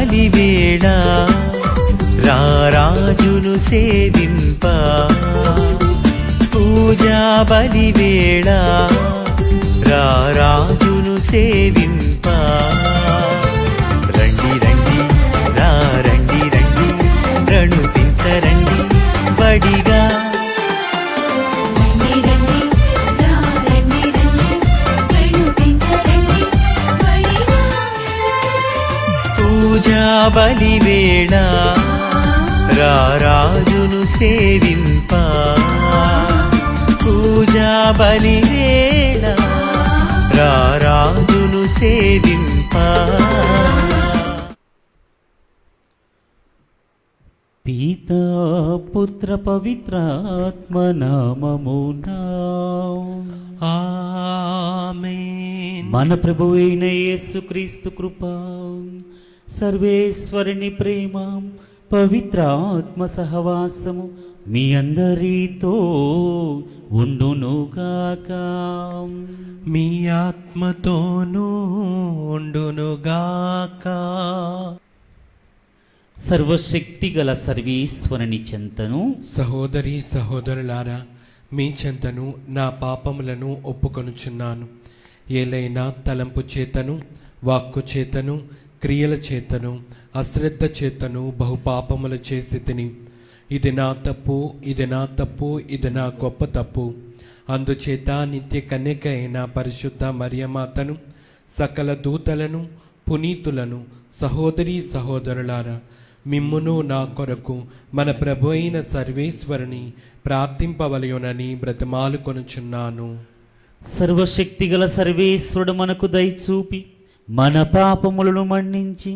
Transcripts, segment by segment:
బలివేళ రారాజును సేవింప పూజా బలివేళ రారాజును సేవింప రండి రండి రండి రండి రణుతించరండి బడిగా పూజా బలివేళ రారాజును సేవింప పూజా బలివేళ రారాజును సేవింప. పితా పుత్ర పవిత్రాత్మ నామమునా ఆమేన్. మన ప్రభువు అయిన యేసుక్రీస్తు కృప, సర్వేశ్వరుని ప్రేమ, పవిత్ర ఆత్మ సహవాసము మీ అందరితో ఉండునుగాక. మీ ఆత్మతోనూ ఉండునుగాక. సర్వశక్తి గల సర్వేశ్వరుని చెంతను సహోదరి సహోదరులారా, మీ చెంతను నా పాపములను ఒప్పుకొనుచున్నాను. ఏలైనా తలంపు చేతను, వాక్కు చేతను, క్రియల చేతను, అశ్రద్ధ చేతను బహుపాపములు చేసి తిని. ఇది నా తప్పు, ఇది నా తప్పు, ఇది నా గొప్ప తప్పు. అందుచేత నిత్య కన్యక అయిన పరిశుద్ధ మరియమాతను, సకల దూతలను, పునీతులను, సహోదరి సహోదరులారా, మిమ్మును నా కొరకు మన ప్రభు అయిన సర్వేశ్వరుని ప్రార్థింపవలయునని బ్రతిమాలుకొనుచున్నాను. సర్వశక్తి గల సర్వేశ్వరుడు మనకు దయచూపి మన పాపములను మన్నించి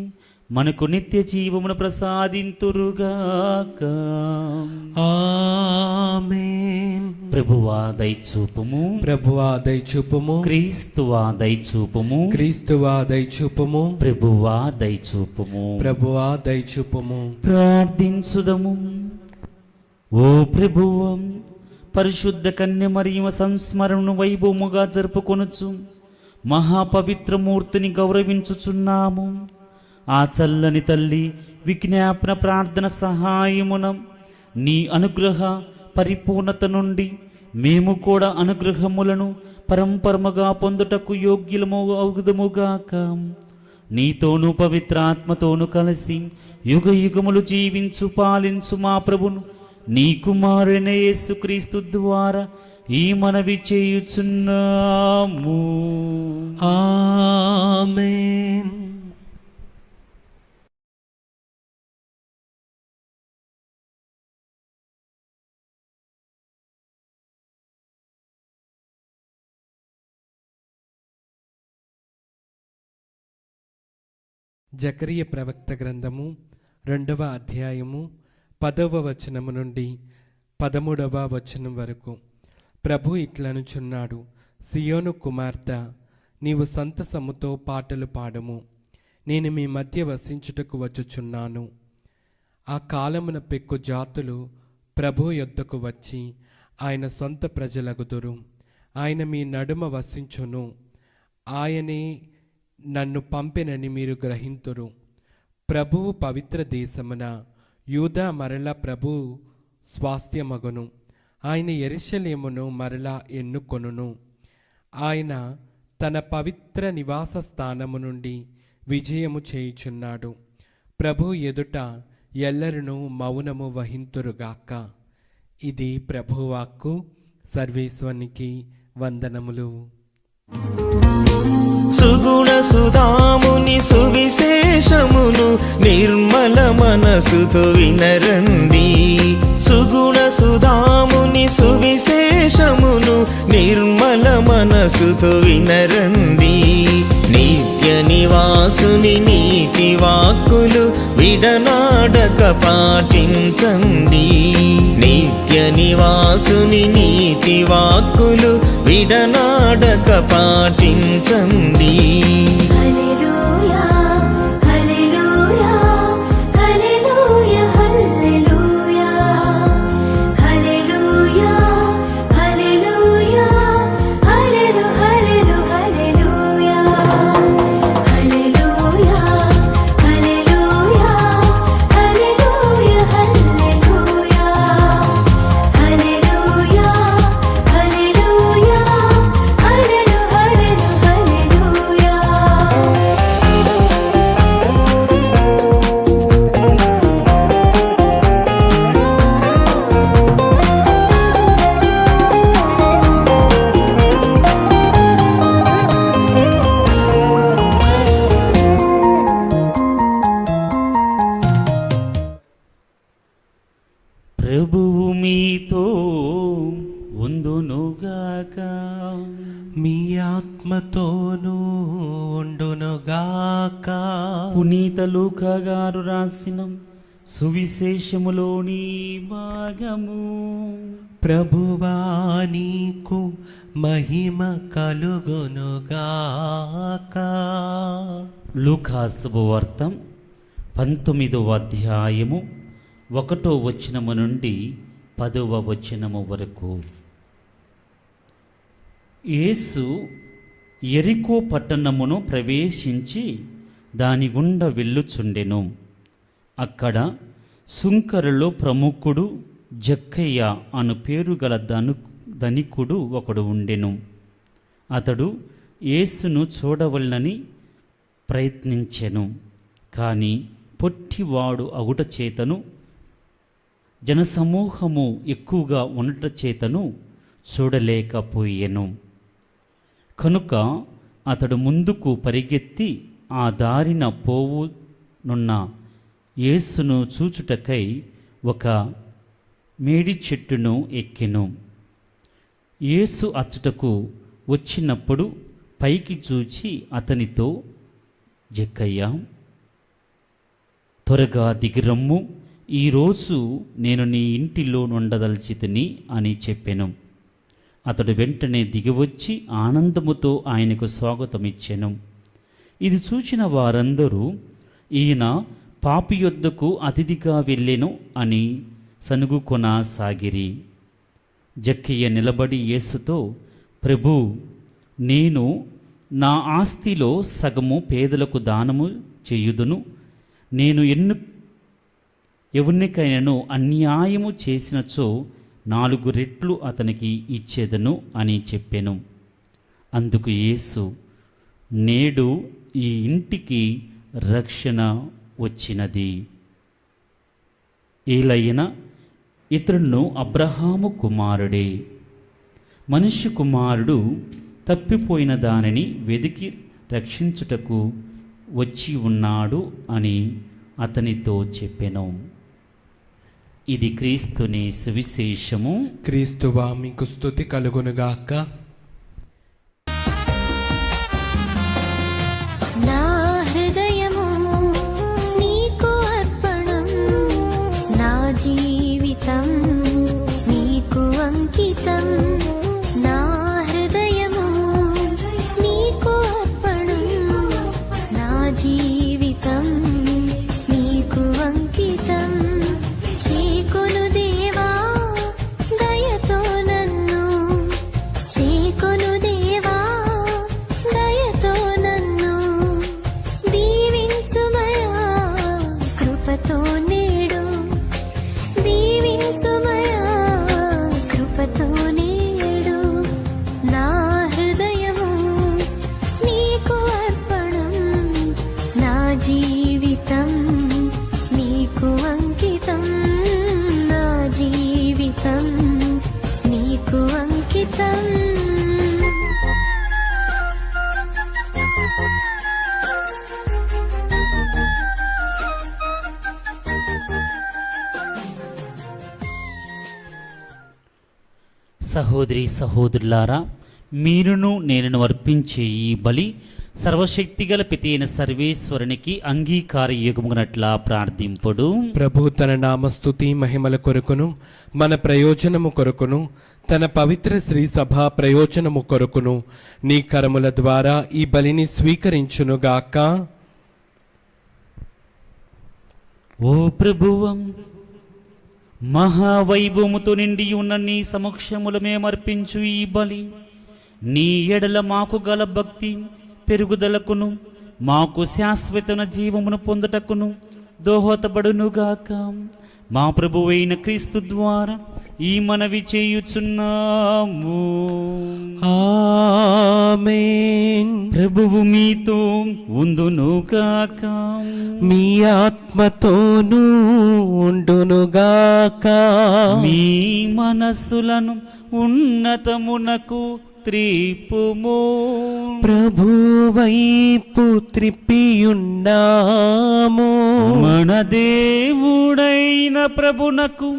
మనకు నిత్య జీవమును ప్రసాదింతురుగాక. ఆమేన్. ప్రభువా దయచూపుము, ప్రభువా దయచూపుము, క్రీస్తువా దయచూపుము, క్రీస్తువా దయచూపుము, ప్రభువా దయచూపుము. ప్రభువా దయచూపుము. ప్రార్థించుదము. ఓ ప్రభువం, పరిశుద్ధ కన్య మరియ సంస్మరణను వైభవముగా జరుపుకొనుచు మహాపవిత్రమూర్తిని గౌరవించుచున్నాము. ఆ చల్లని తల్లి విజ్ఞాపన ప్రార్థన సహాయమున నీ అనుగ్రహ పరిపూర్ణత నుండి మేము కూడా అనుగ్రహములను పరంపరముగా పొందుటకు యోగ్యులము అవుదుముగాక. నీతోనూ పవిత్ర ఆత్మతోనూ కలిసి యుగ యుగములు జీవించు పాలించు మా ప్రభును నీ కుమారుడైన యేసుక్రీస్తు ద్వారా ఈ మనవి చేయుచున్నాము. ఆమేన్. జకరియా ప్రవక్త గ్రంథము 2వ అధ్యాయము 10వ వచనము నుండి 13వ వచనం వరకు. ప్రభు ఇట్లనుచున్నాడు, సియోను కుమార్తె, నీవు సంతసముతో పాటలు పాడము. నేను మీ మధ్య వసించుటకు వచ్చుచున్నాను. ఆ కాలమున పెక్కు జాతులు ప్రభు యొద్దకు వచ్చి ఆయన సొంత ప్రజలగుదురు. ఆయన మీ నడుమ వసించును. ఆయనే నన్ను పంపెనని మీరు గ్రహింతురు. ప్రభువు పవిత్ర దేశమున యూదా మరల ప్రభు స్వాస్థ్యమగును. ఆయన యెరూషలేమును మరలా ఎన్నుకొనును. ఆయన తన పవిత్ర నివాస స్థానము నుండి విజయము చేయుచున్నాడు. ప్రభు ఎదుట ఎల్లరును మౌనము వహింతురుగాక. ఇది ప్రభువాక్కు. సర్వేశ్వరునికి వందనములు. సుగుణ సుధాముని సువిశేషమును నిర్మల మనసుతో వినరండి. సుగుణ సుధాముని సువిశేషమును నిర్మల మనసుతో వినరండి. నిత్య నివాసుని నీతి వాక్కులు విడనాడక పాటించండి. నిత్య నివాసుని నీతి వాక్కులు విడనాడక పాటించండి. Hallelujah. లూకా గారు రాసిన సువిశేషములోని భాగము. ప్రభువా నీకు మహిమ కలుగునుగాక. లూకా శుభవార్తం 19వ అధ్యాయము 1వ వచనము నుండి 10వ వచనము వరకు. యేసు యెరికో పట్టణమును ప్రవేశించి దాని గుండా వెళ్ళుచుండెను. అక్కడ సుంకరులో ప్రముఖుడు జక్కయ్య అను పేరు గల ధనికుడు ఒకడు ఉండెను. అతడు యేసును చూడవలనని ప్రయత్నించెను. కానీ పొట్టివాడు అగుట చేతను జనసమూహము ఎక్కువగా ఉండట చేతను చూడలేకపోయెను. కనుక అతడు ముందుకు పరిగెత్తి ఆ దారిన పోవునున్న యేసును చూచుటకై ఒక మేడి చెట్టును ఎక్కెను. యేసు అచ్చటకు వచ్చినప్పుడు పైకి చూచి అతనితో, జక్కయ్య, త్వరగా దిగిరమ్ము, ఈరోజు నేను నీ ఇంటిలో నుండదలిచితిని అని చెప్పెను. అతడు వెంటనే దిగివచ్చి ఆనందముతో ఆయనకు స్వాగతమిచ్చెను. ఇది చూచిన వారందరూ, ఈయన పాపి యొద్దకు అతిథిగా వెళ్ళెను అని సనుగుకొనసాగిరి. జక్కయ్య నిలబడి యేసుతో, ప్రభూ, నేను నా ఆస్తిలో సగము పేదలకు దానము చేయుదును. నేను ఎవరికైనాను అన్యాయము చేసినచో 4 రెట్లు అతనికి ఇచ్చేదను అని చెప్పెను. అందుకు యేసు, నేడు ఈ ఇంటికి రక్షణ వచ్చినది. ఏలైనా ఇతరును అబ్రహాము కుమారుడే. మనిషి కుమారుడు తప్పిపోయిన దానిని వెదికి రక్షించుటకు వచ్చి ఉన్నాడు అని అతనితో చెప్పెను. ఇది క్రీస్తుని సువిశేషము. క్రీస్తువా మీకు స్తుతి కలుగునుగాక. నా హృదయము నీకు అర్పణం, నా జీవితం నీకు అంకితం. నా హృదయము నీకు అర్పణం, నా జీవితం నీకు అంకితం. చేకొను దేవా దయతో నన్ను, చేకొను దేవా దయతో నన్ను, దీవించుమయా కృపతో నేడు, దీవించుమయా కృపతో నేడు. నా హృదయము నీకు అర్పణం, నా జీవితం నీకు అంకితం. నా జీవితం నీకు అంకితం. సహోదరి సహోదరులారా, మీరును నేనును అర్పించే ఈ బలి సర్వశక్తిగల పితి అయిన సర్వేశ్వరునికి అంగీకార యుగమునట్లా ప్రార్థింపుడు. ప్రభు తన నామస్తుతి మహిమల కొరకును మన ప్రయోజనము కొరకును తన పవిత్ర శ్రీ సభ ప్రయోజనము కొరకును నీ కరముల ద్వారా ఈ బలిని స్వీకరించునుగాక. ఓ ప్రభువం, మహావైభవముతో నిండి ఉన్న నీ సమక్షముల మేమర్పించు ఈ బలి నీ ఎడల మాకు గల భక్తి పెరుగుదలకును మాకు శాశ్వతమైన జీవమును పొందుటకును దోహదపడునుగాక. మా ప్రభువైన క్రీస్తు ద్వారా ఈ మనవి చేయుచున్నాము. ఆమేన్. ప్రభువు మీతో ఉందునుగాక. మీ ఆత్మతోనూ ఉండునుగాక. మీ మనస్సులను ఉన్నతమునకు త్రిప్పుము. ప్రభువైపు త్రిప్పియున్నాము. మన దేవుడైన ప్రభునకు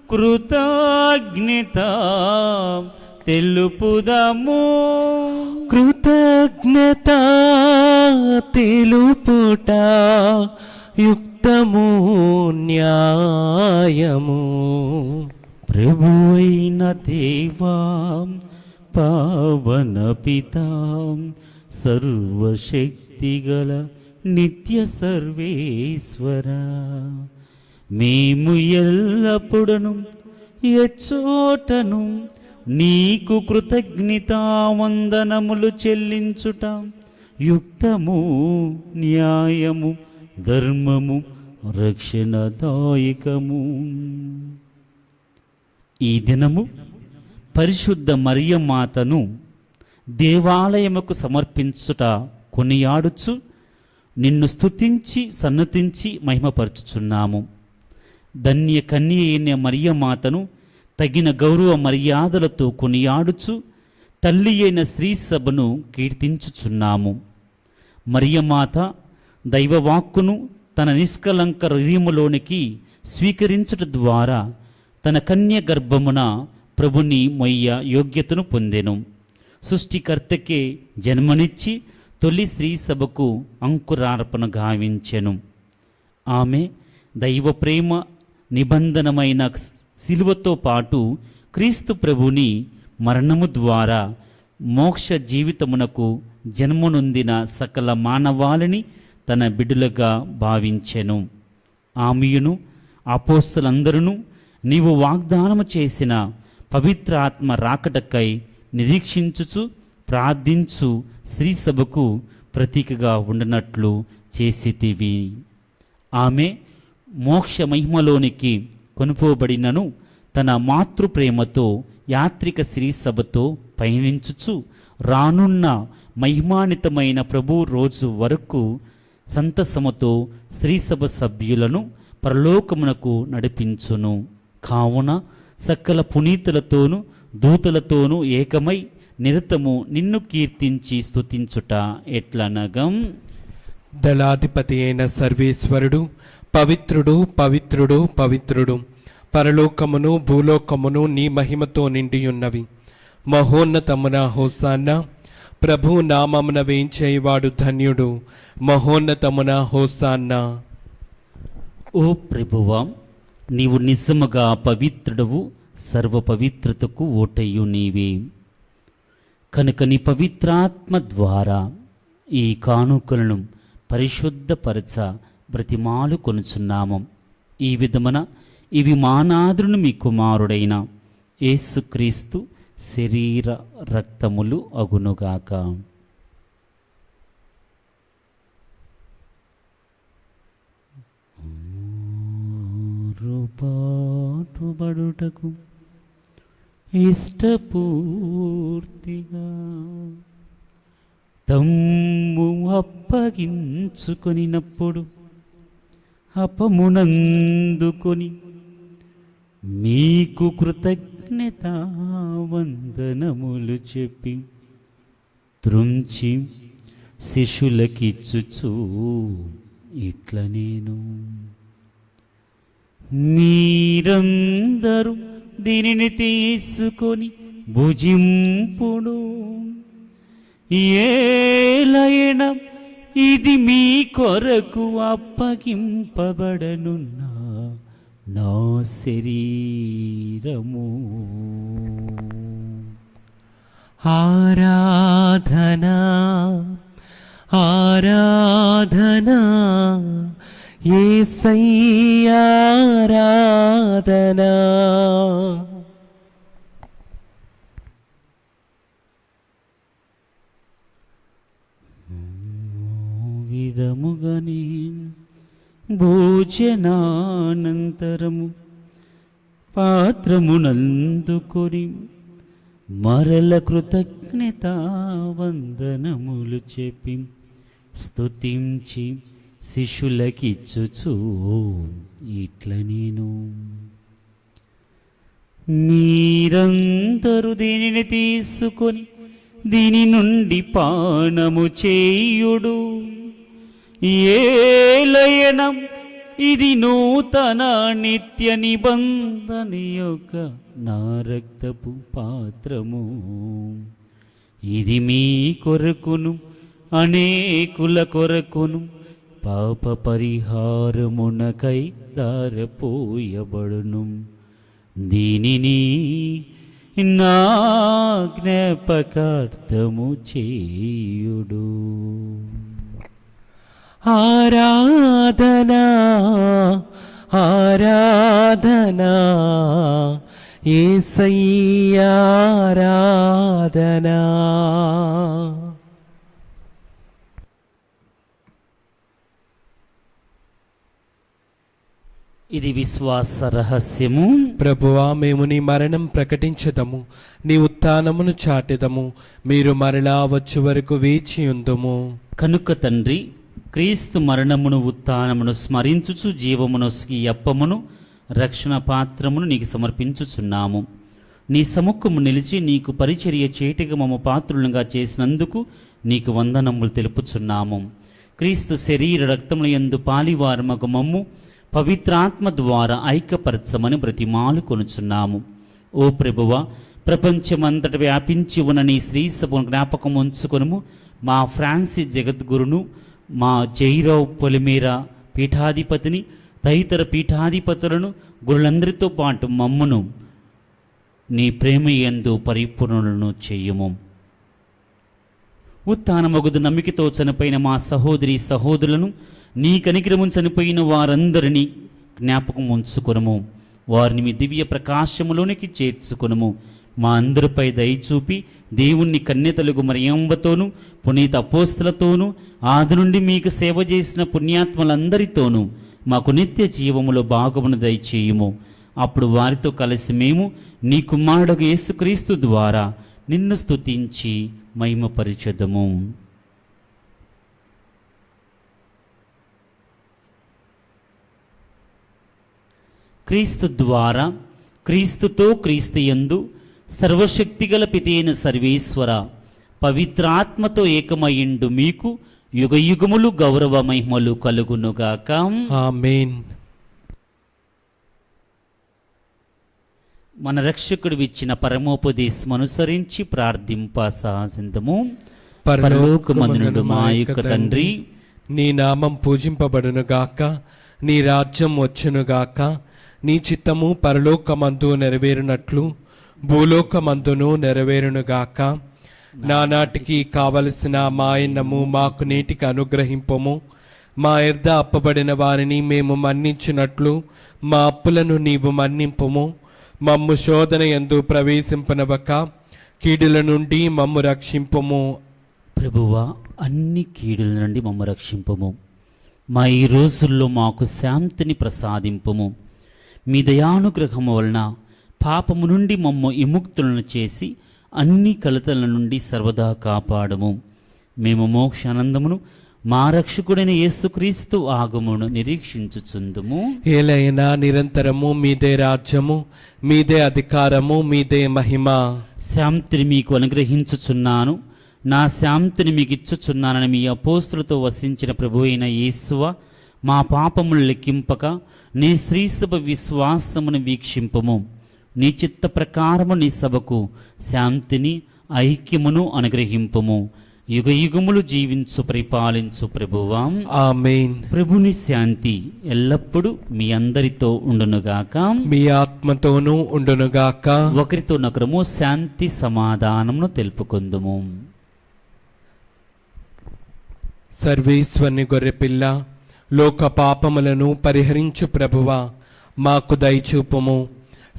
కృతజ్ఞత తెలుపుదము. కృతజ్ఞత తెలుపుట యుక్తము న్యాయము. ప్రభువైన దేవా, పావన పితాం, సర్వశక్తిగల నిత్య సర్వేశ్వర, మేము ఎల్లప్పుడను ఎచ్చోటను నీకు కృతజ్ఞతావందనములు చెల్లించుట యుక్తము న్యాయము ధర్మము రక్షణదాయకము. ఈ దినము పరిశుద్ధ మరియమాతను దేవాలయముకు సమర్పించుట కొనియాడుచు నిన్ను స్తుతించి సన్నతించి మహిమపరచుచున్నాము. ధన్య కన్య అయిన మరియమాతను తగిన గౌరవ మర్యాదలతో కొనియాడుచు తల్లి అయిన శ్రీ సభను కీర్తించుచున్నాము. మరియమాత దైవవాక్కును తన నిష్కలంక హృదయములోనికి స్వీకరించుట ద్వారా తన కన్య గర్భమున ప్రభుని మొయ్య యోగ్యతను పొందెను. సృష్టికర్తకే జన్మనిచ్చి తొలి శ్రీ సభకు అంకురార్పణ గావించెను. ఆమె దైవ ప్రేమ నిబంధనమైన శిలువతో పాటు క్రీస్తు ప్రభుని మరణము ద్వారా మోక్ష జీవితమునకు జన్మనొందిన సకల మానవాళిని తన బిడ్డలుగా భావించెను. ఆమెయును అపోస్తలందరూ నీవు వాగ్దానము చేసిన పవిత్ర ఆత్మ రాకటకై నిరీక్షించుచు ప్రార్థించు శ్రీ సభకు ప్రతీకగా ఉండనట్లు చేసితివి. ఆమె మోక్ష మహిమలోనికి కొనుపోబడినను తన మాతృప్రేమతో యాత్రిక శ్రీ సభతో పయనించుచు రానున్న మహిమాన్వితమైన ప్రభు రోజు వరకు సంతసముతో శ్రీసభ సభ్యులను పరలోకమునకు నడిపించును. కావున సకల పునీతులతోనూ దూతలతోనూ ఏకమై నిరతము నిన్ను కీర్తించి స్తుతించుట ఎట్లనగం. దళాధిపతి అయిన సర్వేశ్వరుడు పవిత్రుడు పవిత్రుడు పవిత్రుడు, పరలోకమును భూలోకమును నీ మహిమతో నిండియున్నవి. మహోన్నతమున హోసాన్న, ప్రభు నామమున వేంచేవాడు ధన్యుడు. మహోన్నతమున హోసాన్న. ఓ ప్రభువా, నీవు నిజముగా పవిత్రుడవు, సర్వ పవిత్రతకు ఓటయ్యు నీవే. కనుక నీ పవిత్రాత్మ ద్వారా ఈ కానుకలను పరిశుద్ధపరచ బ్రతిమాలు కొనుచున్నాము. ఈ విధమున ఇవి మానాదును మీ కుమారుడైన యేసుక్రీస్తు శరీర రక్తములు అగునుగాక. పాటుబడుటకు ఇష్టపూర్తిగా తమ్ము అప్పగించుకొనినప్పుడు అపమునందుకొని మీకు కృతజ్ఞతావందనములు చెప్పి త్రుంచి శిష్యులకిచ్చుచూ ఇట్ల నేను, మీరందరూ దీనిని తీసుకొని భుజింపుడు, ఏలయన ఇది మీ కొరకు అప్పగింపబడనున్న నా శరీరము. ఆరాధనా ఆరాధనా యేసయ్యా ఆరాధనా. విధముగని భోజనానంతరము పాత్రమునందుకొని మరల కృతజ్ఞతావందనములు చెప్పి స్తుతించి శిష్యులకిచ్చుచూ ఇట్ల నేను, మీరందరూ దీనిని తీసుకొని దీని నుండి పానము చేయుడు, ఏలయనం ఇది నూతన నిత్య నిబంధన యొక్క నా రక్తపు పాత్రము. ఇది మీ కొరకును అనేకుల కొరకును పాప పరిహారమునకై దారపోయబడును. దీనిని నా జ్ఞాపకార్థము చేయుడు. ఆరాధనా ఆరాధనా యేసయ్యా ఆరాధనా. ఇది విశ్వాస రహస్యము. ప్రభువా, మేము నీ మరణం ప్రకటించదము, నీ ఉత్థానమును చాటెదము. మీరు మరలా వచ్చు వరకు వేచియుందుము. కనుక తండ్రి, క్రీస్తు మరణమును ఉత్థానమును స్మరించుచు జీవమును ఈ అప్పమును రక్షణ పాత్రమును నీకు సమర్పించుచున్నాము. నీ సముఖము నిలిచి నీకు పరిచర్య చేటిగా మమ్మ పాత్రులుగా చేసినందుకు నీకు వందనములు తెలుపుచున్నాము. క్రీస్తు శరీర రక్తముల యందు పాలివారమగు మమ్ము పవిత్రాత్మ ద్వారా ఐక్యపరచమని బ్రతిమాలు కొనుచున్నాము. ఓ ప్రభువ, ప్రపంచమంతట వ్యాపించి ఉన్న నీ శ్రీ సభను జ్ఞాపకం ఉంచుకొనుము. మా ఫ్రాన్సిస్ జగద్గురును, మా జైరావ్ పొలిమేరా పీఠాధిపతిని, తదితర పీఠాధిపతులను, గురులందరితో పాటు మమ్మును నీ ప్రేమ యందు పరిపూర్ణులను చెయ్యము. ఉత్థానమగుదు నమ్మికతో చనిపోయిన మా సహోదరి సహోదరులను, నీ కనికరము చనిపోయిన వారందరినీ జ్ఞాపకం ఉంచుకొనుము. వారిని మీ దివ్య ప్రకాశములోనికి చేర్చుకొనుము. మా అందరిపై దయచూపి దేవుణ్ణి కన్యతలుగు మరియంబతోనూ పునీత అపోస్తలతోనూ ఆది నుండి మీకు సేవ చేసిన పుణ్యాత్మలందరితోనూ మాకు నిత్య జీవములో భాగమును దయచేయుము. అప్పుడు వారితో కలిసి మేము నీ కుమారుడు యేసుక్రీస్తు ద్వారా నిన్ను స్తుతించి మహిమపరచెదము. క్రీస్తు ద్వారా, క్రీస్తుతో, క్రీస్తు యందు సర్వశక్తిగల పితైన సర్వేశ్వర పవిత్రాత్మతో ఏకమయ్యిండు మీకు యుగయుగములు గౌరవ మహిమలు కలుగునుగాక. ఆమేన్. మన రక్షకుడు ఇచ్చిన పరమోపదేశం అనుసరించి ప్రార్థింప సాసిందము. పరలోకమందునుడు మా యొక్క తండ్రి, నీ నామం పూజింపబడునుగాక, నీ రాజ్యం వచ్చునుగాక, నీ చిత్తము పరలోకమందు నెరవేరునట్లు భూలోకమందును నెరవేరునుగాక. నానాటికి కావలసిన మా అన్నము మాకు నేటికి అనుగ్రహింపము. మా ఎర్ద అప్పబడిన వారిని మేము మన్నించినట్లు మా అప్పులను నీవు మన్నింపుము. మమ్ము శోధన యందు ప్రవేశింపనవక కీడుల నుండి మమ్ము రక్షింపుము. ప్రభువా, అన్ని కీడుల నుండి మమ్ము రక్షింపుము. మా ఈ రోజుల్లో మాకు శాంతిని ప్రసాదింపుము. మీ దయానుగ్రహము వలన పాపము నుండి మమ్ము విముక్తులను చేసి అన్ని కలతల నుండి సర్వదా కాపాడము. మేము మోక్షానందమును మా రక్షకుడైన యేసుక్రీస్తు ఆగమును నిరీక్షించుచుందుము. ఏలైనా నిరంతరము మీదే రాజ్యము, మీదే అధికారము, మీదే మహిమ. శాంతిని మీకు అనుగ్రహించుచున్నాను, నా శాంతిని మీకు ఇచ్చుచున్నానని మీ అపోస్తులతో వసించిన ప్రభు అయిన యేసువ, మా పాపములు లెక్కింపక నీ శ్రీసభ విశ్వాసమును వీక్షింపము. నీ చిత్త ప్రకారము నీ సభకు శాంతిని ఐక్యమును అనుగ్రహింపము. యుగయుగములు జీవించు పరిపాలించు ప్రభువా. ఆమేన్. ప్రభుని శాంతి ఎల్లప్పుడూ మీ అందరితో ఉండునుగాక, మీ ఆత్మతోనూ ఉండునుగాక. ఒకరితో నొకరము శాంతి సమాధానమును తెలుపుకుందుము. సర్వేశ్వరుని గొర్రెపిల్ల, లోక పాపములను పరిహరించు ప్రభువా, మాకు దయచూపుము.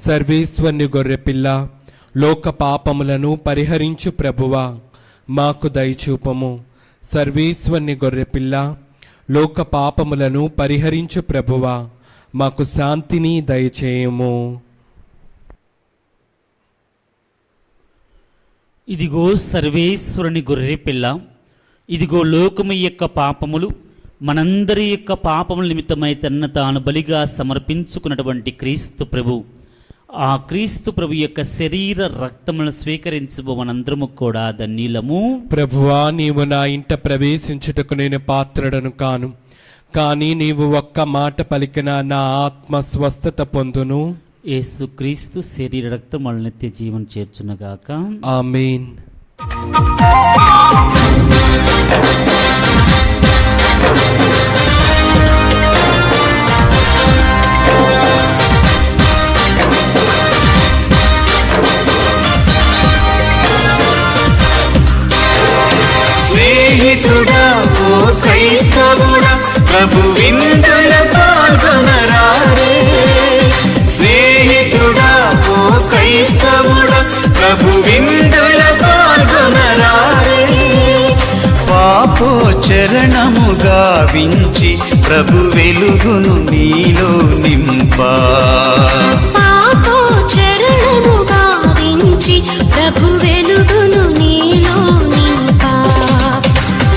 సర్వేశ్వరుని గొర్రెపిల్ల, లోక పాపములను పరిహరించు ప్రభువా, మాకు దయచూపుము. సర్వేశ్వరుని గొర్రెపిల్ల, లోక పాపములను పరిహరించు ప్రభువా, మాకు శాంతిని దయచేయము. ఇదిగో సర్వేశ్వరుని గొర్రె పిల్ల, ఇదిగో లోకము యొక్క పాపములు, మనందరి యొక్క పాపముల నిమిత్తమై తన్ను తాను బలిగా సమర్పించుకున్నటువంటి క్రీస్తు ప్రభు, ఆ క్రీస్తు ప్రభు యొక్క శరీర రక్తములను స్వీకరించు మనందరము కూడా ధన్యులము. ప్రభువా, నీవు నా ఇంట ప్రవేశించుటకు నేను పాత్రుడను కాను, కానీ నీవు ఒక్క మాట పలికిన నా ఆత్మ స్వస్థత పొందును. యేసు క్రీస్తు శరీర రక్తముల నిత్య జీవన చేర్చునుగాక. ఆమేన్. గావించి ప్రభు వెలుగును నీలో నింపా. పాపోచరణము గావించి ప్రభు వెలుగును నీలో నింపా.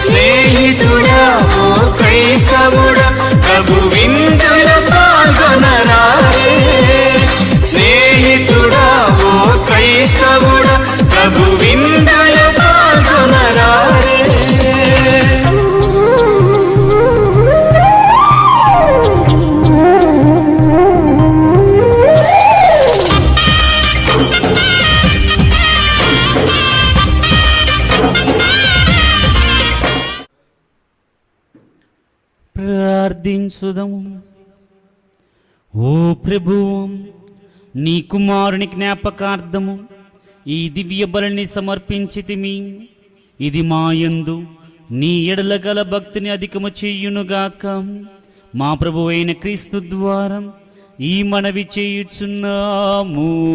స్నేహితుడా ఓ క్రైస్తవుడా ప్రభు విందుల పాల్గొనరారే. స్నేహితుడా ఓ క్రైస్తవుడా ప్రభు విందుల పాల్గొనరారే. ప్రార్థించుదము. ఓ ప్రభువు, నీ కుమారుని జ్ఞాపకార్థము ఈ దివ్య బలిని సమర్పించితిమి. ఇది మాయందు నీ ఎడల గల భక్తిని అధికము చెయ్యునుగాక. మా ప్రభు అయిన క్రీస్తు ద్వారా ఈ మనవి చేయుచున్నాము.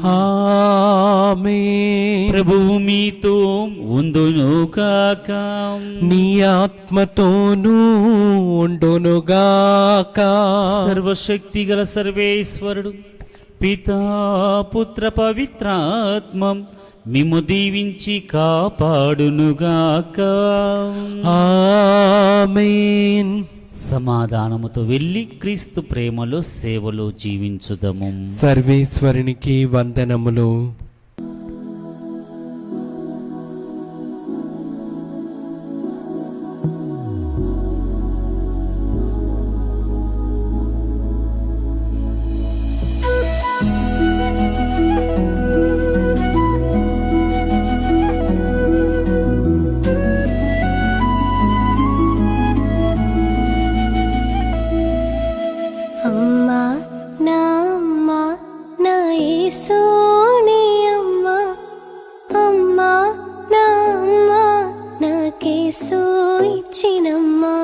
ఆమేన్. ప్రభువు మీతో ఉండునుగాక. నీ ఆత్మతోనూ ఉండునుగాక. సర్వశక్తి గల సర్వేశ్వరుడు పితా పుత్ర పవిత్రాత్మ మిమ్ము దీవించి కాపాడునుగాక. ఆమేన్. సమాధానముతో వెళ్ళి క్రీస్తు ప్రేమలో సేవలో జీవించుదము. సర్వేశ్వరునికి వందనములు. అమ్మా నా అమ్మా నా యేసుని అమ్మా. అమ్మా నా అమ్మా నాకేసు ఇచ్చినమ్మా.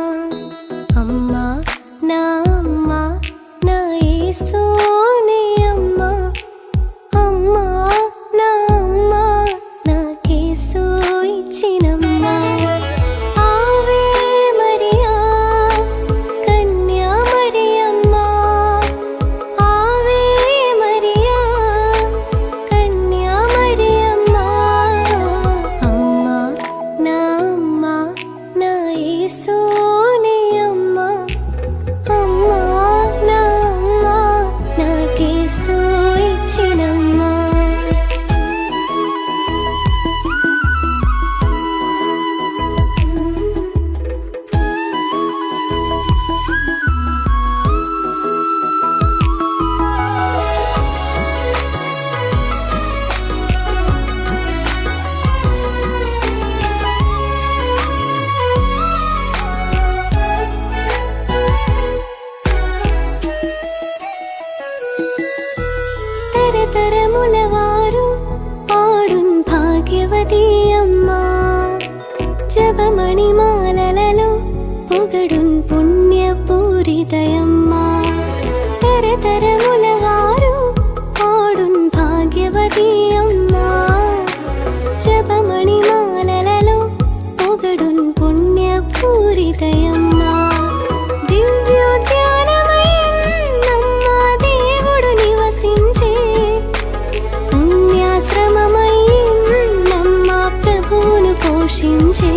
అమ్మా నా అమ్మా నా యేసుని అమ్మా. అమ్మా నా అమ్మా నాకేసు ఇచ్చినమ్మా. ఆవే మరియా కన్యా మరియమ్మా. ఆవే మరియా కన్యా మరియమ్మా. అమ్మా నా అమ్మా నా యేసుని అమ్మా. అమ్మా నా అమ్మా నాకేసు ఇచ్చినమ్మా. తరతరముల వారు పాడున్ భాగ్యవతి అమ్మా. జపమణిమాలలో పొగడున్ పుణ్యపూరితయమ్మా. తరతరముల వారు పాడున్ భాగ్యవతి అమ్మా. జపమణిమాలలో పొగడున్ పుణ్యపూరితయమ్మా. దివ్యోద్యానమయ్యన్నమ్మా దేవుడు నివసించే. పుణ్యాశ్రమమయ్యన్నమ్మా ప్రభువును పోషించే.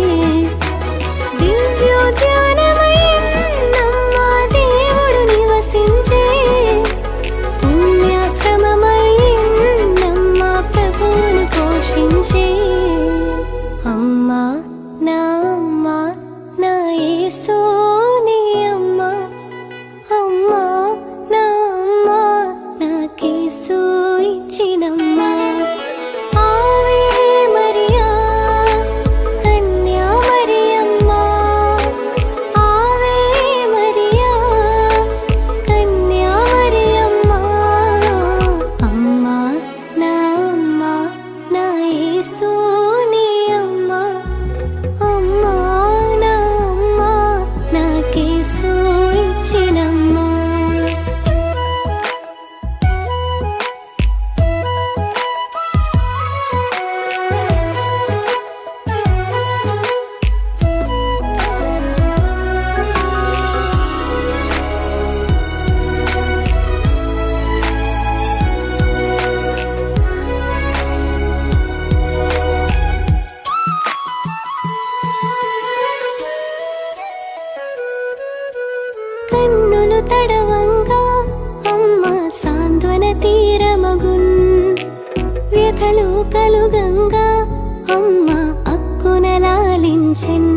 తడవంగా అమ్మ సాంత్వన తీరమగున్ వ్యథలు కలుగంగా అమ్మ అక్కున లాలించెన్